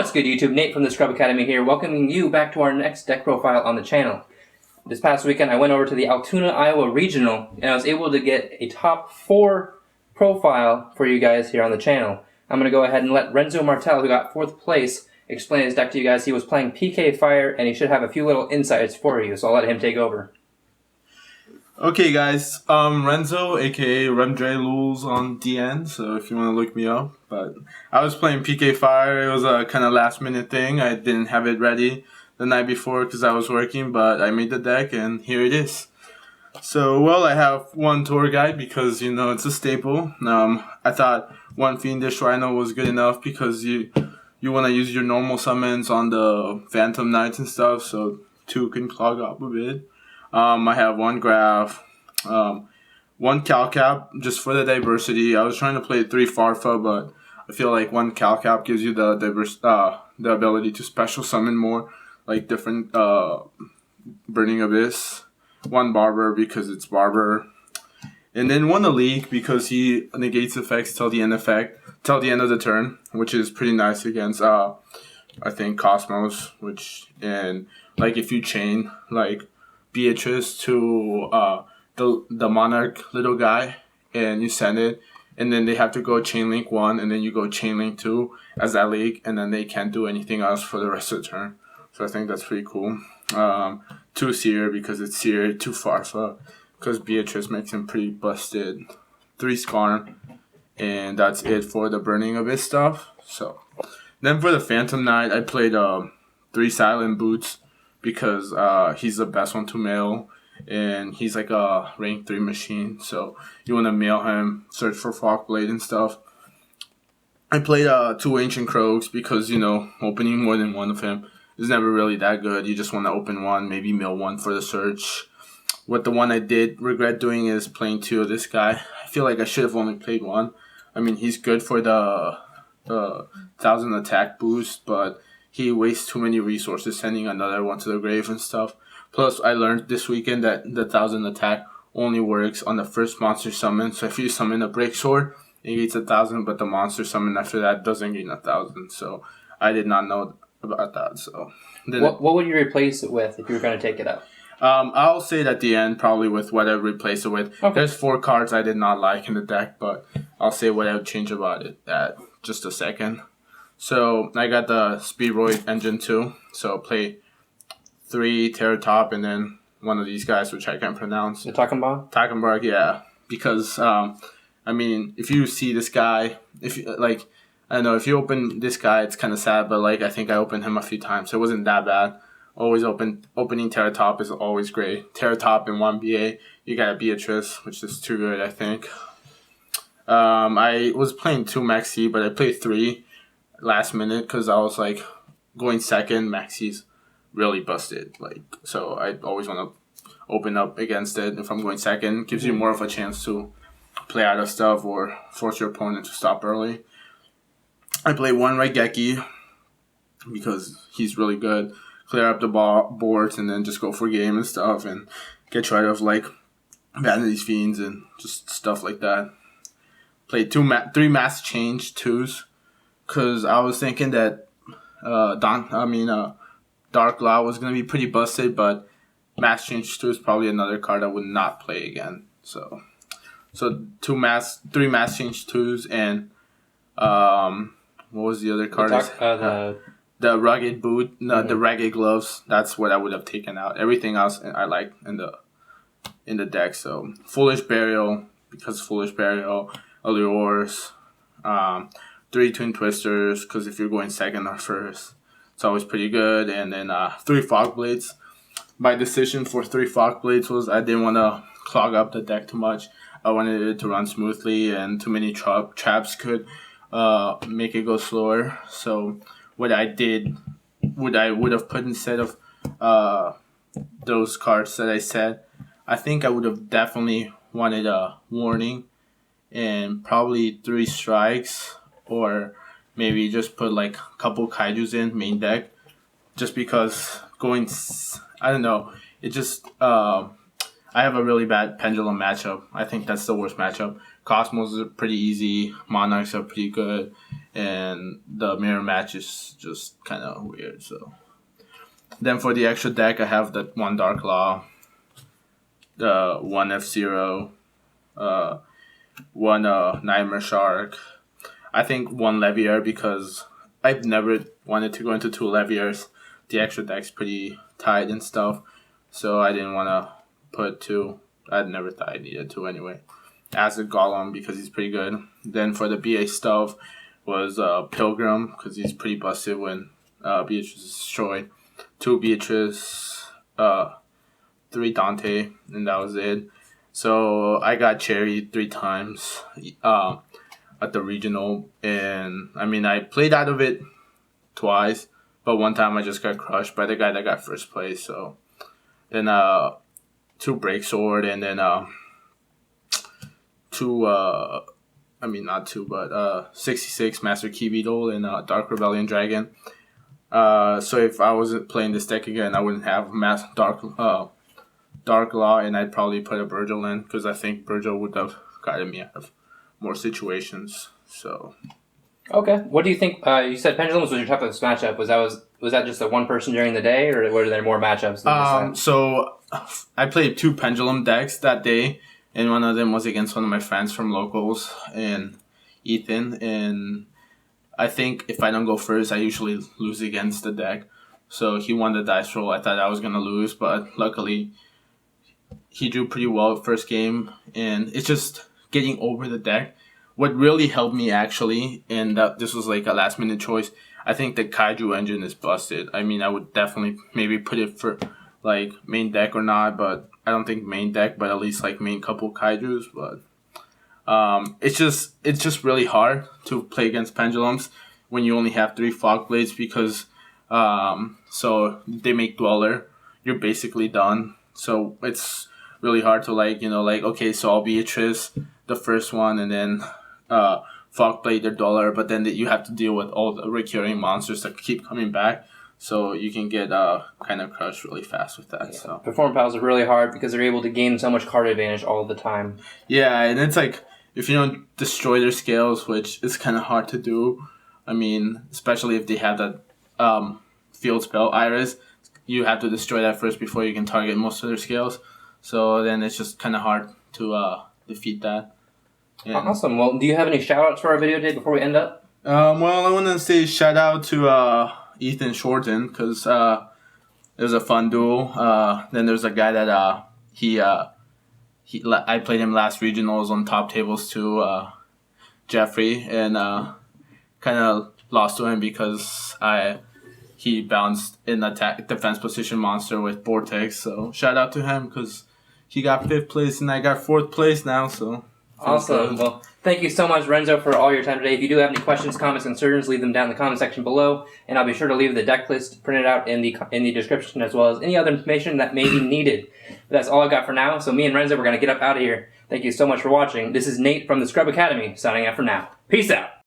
What's good, YouTube? Nate from the Scrub Academy here, welcoming you back to our next deck profile on the channel. This past weekend, I went over to the Altoona, Iowa Regional, and I was able to get a top 4 profile for you guys here on the channel. I'm going to go ahead and let Renzo Martel, who got 4th place, explain his deck to you guys. He was playing PK Fire, and he should have a few little insights for you, so I'll let him take over. Okay, guys, Renzo, aka randrerules on DN, so if you want to look me up. But I was playing PK Fire. It was a kind of last minute thing. I didn't have it ready the night before because I was working, but I made the deck and here it is. So, well, I have one tour guide because, you know, it's a staple. I thought one Fiendish Rhino was good enough because you want to use your normal summons on the Phantom Knights and stuff, so 2 can clog up a bit. I have one Graff, one Calcab, just for the diversity. I was trying to play 3 Farfar, but I feel like one Calcab gives you the ability to special summon more, like different Burning Abyss. One Barbar because it's Barbar, and then one Alich because he negates effects till the end of the turn, which is pretty nice against I think Cosmos, and like if you chain like Beatrice to the Monarch little guy and you send it, and then they have to go chain link 1 and then you go chain link 2 as that league, and then they can't do anything else for the rest of the turn. So I think that's pretty cool. 2 Seer because it's Seer, 2 Farfa because Beatrice makes him pretty busted, 3 Scarm, and that's it for the Burning Abyss stuff. So then for the Phantom Knight, I played 3 Silent Boots because he's the best one to mail, and he's like a rank 3 machine, so you want to mail him, search for Fogblade and stuff. I played 2 Ancient Cloaks because, you know, opening more than one of him is never really that good. You just want to open one, maybe mail one for the search. What the one I did regret doing is playing 2 of this guy. I feel like I should have only played 1. I mean, he's good for the 1000 attack boost, but he wastes too many resources sending another one to the grave and stuff. Plus, I learned this weekend that the 1000 attack only works on the first monster summon. So if you summon a Break Sword, it gains 1000, but the monster summon after that doesn't gain 1000. So I did not know about that. So then what would you replace it with if you were going to take it out? I'll say it at the end, probably with what I replace it with. Okay. There's 4 cards I did not like in the deck, but I'll say what I would change about it at just a second. So I got the Speedroid Engine 2, so play 3 Terratop and then one of these guys, which I can't pronounce. The Taketonborg? Taketonborg, yeah. Because, I mean, if you see this guy, if you open this guy, it's kind of sad, but, like, I think I opened him a few times, so it wasn't that bad. Opening Terratop is always great. Terratop and 1 BA, you got a Beatrice, which is too good, I think. I was playing 2 Maxx, but I played 3 last minute because I was like going second. Maxx's really busted, like, so I always want to open up against it if I'm going second. Gives you more of a chance to play out of stuff or force your opponent to stop early. I play 1 Rageki because he's really good. Clear up the boards and then just go for game and stuff and get rid of like Vanity's Fiends and just stuff like that. Played 3 Mass Change 2s. Because I was thinking that Dark Law was going to be pretty busted, but Mass Change 2 is probably another card I would not play again. So 3 Mass Change 2s and what was the other card? The Rugged Boot, the Ragged Gloves. That's what I would have taken out. Everything else I like in the deck. So Foolish Burial, because Foolish Burial, Allures, 3 Twin Twisters, because if you're going second or first, it's always pretty good. And then 3 Fog Blades. My decision for 3 Fog Blades was I didn't want to clog up the deck too much. I wanted it to run smoothly, and too many traps could make it go slower. So what I did, what I would have put instead of those cards that I said, I think I would have definitely wanted a Warning and probably 3 Strikes, or maybe just put like a couple Kaijus in main deck, just because I don't know, it just I have a really bad Pendulum matchup. I think that's the worst matchup. Cosmos are pretty easy. Monarchs are pretty good. And the mirror match is just kind of weird. So then for the extra deck, I have that one Dark Law, the one F-Zero, one Nightmare Shark. I think one Leviair because I've never wanted to go into two Leviairs. The extra deck's pretty tight and stuff. So I didn't want to put two. I never thought I needed two anyway. Acid Golem because he's pretty good. Then for the BA stuff was Pilgrim because he's pretty busted when Beatrice is destroyed. 2 Beatrice, 3 Dante, and that was it. So I got cherried 3 times at the regional, and I mean I played out of it twice, but one time I just got crushed by the guy that got first place. So then 2 Break Sword, and then 66 Master Key Beetle and Dark Rebellion Dragon. So if I wasn't playing this deck again, I wouldn't have Dark Law, and I'd probably put a Virgil in because I think Virgil would have gotten me out of more situations. So okay, what do you think? You said Pendulums was your toughest matchup. Was that just the one person during the day, or were there more matchups than just that? So I played 2 Pendulum decks that day, and one of them was against one of my friends from locals and Ethan. And I think if I don't go first, I usually lose against the deck. So he won the dice roll. I thought I was gonna lose, but luckily he drew pretty well first game, and it's just getting over the deck. What really helped me actually, and this was like a last minute choice, I think the Kaiju engine is busted. I mean, I would definitely maybe put it for like main deck or not, but I don't think main deck, but at least like main couple Kaijus. But it's just really hard to play against Pendulums when you only have 3 Fog Blades because so they make Dweller. You're basically done. So it's really hard to okay, so I'll Beatrice the first one, and then Fog Blade their Dweller, but then you have to deal with all the recurring monsters that keep coming back. So you can get kind of crushed really fast with that. Yeah. So Perform Pals are really hard because they're able to gain so much card advantage all the time. Yeah, and it's like if you don't destroy their scales, which is kind of hard to do. I mean, especially if they have that field spell Iris, you have to destroy that first before you can target most of their scales. So then it's just kind of hard to defeat that. And awesome. Well, do you have any shout-outs for our video today before we end up? Well, I want to say shout out to Ethan Shorten because it was a fun duel. Then there's a guy that I played him last regionals on top tables too, Jeffrey, and kind of lost to him because he bounced in attack defense position monster with Vortex. So shout out to him because he got 5th place and I got 4th place now. So awesome. Well, thank you so much, Renzo, for all your time today. If you do have any questions, comments, concerns, leave them down in the comment section below, and I'll be sure to leave the deck list printed out in the description as well as any other information that may be needed. But that's all I got for now. So me and Renzo, we're gonna get up out of here. Thank you so much for watching. This is Nate from the Scrub Academy signing out for now. Peace out.